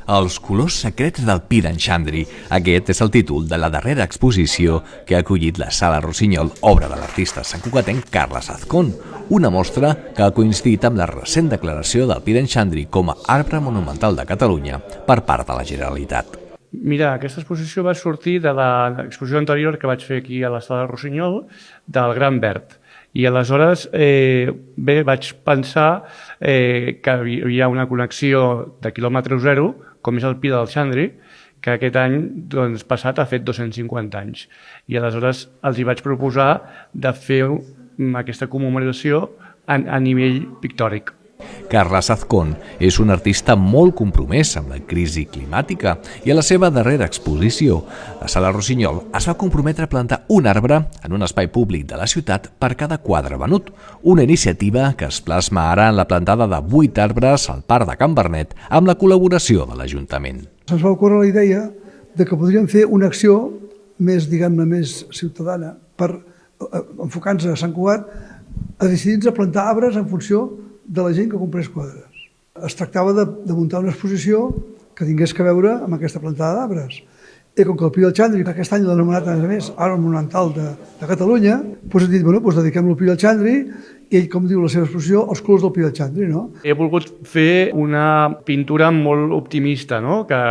Els colors secrets del Pi d'en Xandri. Aquest és el títol de la darrera exposició que ha acollit la Sala Rossinyol, obra de l'artista santcugatenc Carles Azcón, una mostra que ha coincidit amb la recent declaració del Pi d'en Xandri com a arbre monumental de Catalunya per part de la Generalitat. Mira, aquesta exposició va sortir de l'exposició anterior que vaig fer aquí a la Sala Rossinyol, del Gran Verd. I aleshores vaig pensar que hi havia una connexió de quilòmetre zero, com és el Pi del Xandri, que aquest any passat ha fet 250 anys. I aleshores els hi vaig proposar de fer aquesta commemoració a nivell pictòric. Carles Azcón és un artista molt compromès amb la crisi climàtica i a la seva darrera exposició, la Sala Rossinyol es va comprometre a plantar un arbre en un espai públic de la ciutat per cada quadre venut, una iniciativa que es plasma ara en la plantada de 8 arbres al Parc de Can Vernet amb la col·laboració de l'Ajuntament. Se'ns va ocórrer la idea de que podríem fer una acció més, diguem-ne, més ciutadana per enfocar-nos a Sant Cugat a decidir-nos a plantar arbres en funció de la gent que comprés quadres. Es tractava de muntar una exposició que tingués que veure amb aquesta plantada d'arbres. I com que el Pi del Xandri, que aquest any l'ha anomenat, a més, arbre monumental de Catalunya, doncs hem dit, dediquem-lo al Pi del Xandri, i ell, com diu la seva exposició, els colors del Pi del Xandri, no? He volgut fer una pintura molt optimista, no? Que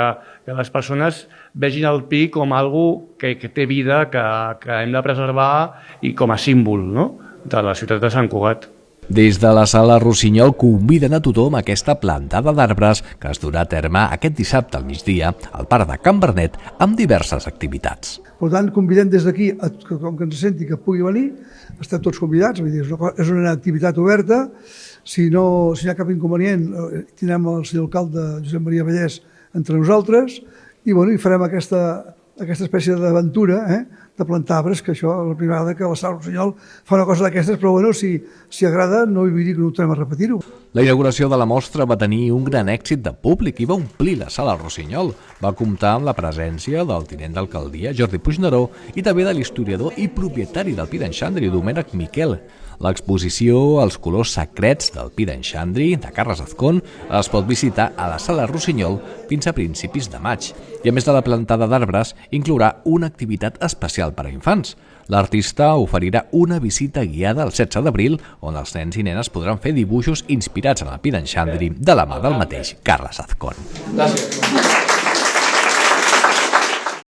les persones vegin el Pi com algo que té vida, que hem de preservar i com a símbol, no? De la ciutat de Sant Cugat. Des de la Sala Rossinyol conviden a tothom a aquesta plantada d'arbres que es durà a terme aquest dissabte al migdia al Parc de Can Vernet amb diverses activitats. Per tant, convidem des d'aquí a tothom que ens senti que pugui venir, estem tots convidats, vull dir, és una activitat oberta, si no hi ha cap inconvenient, tindrem el senyor alcalde Josep Maria Vallès entre nosaltres i farem aquesta espècie d'aventura, de plantar arbres, que això és la primera vegada que la Sala Rossinyol fa una cosa d'aquestes, però si agrada no vull dir que no ho tornem a repetir-ho. La inauguració de la mostra va tenir un gran èxit de públic i va omplir la Sala Rossinyol. Va comptar amb la presència del tinent d'alcaldia, Jordi Puigneró, i també de l'historiador i propietari del Pi d'en Xandri, Domènec Miquel. L'exposició Els colors secrets del Pi d'en Xandri, de Carles Azcón, es pot visitar a la Sala Rossinyol fins a principis de maig. I a més de la plantada d'arbres, inclourà una activitat especial per a infants. L'artista oferirà una visita guiada el 16 d'abril, on els nens i nenes podran fer dibuixos inspirats en el Pi d'en Xandri de la mà del mateix Carles Azcón. Gràcies.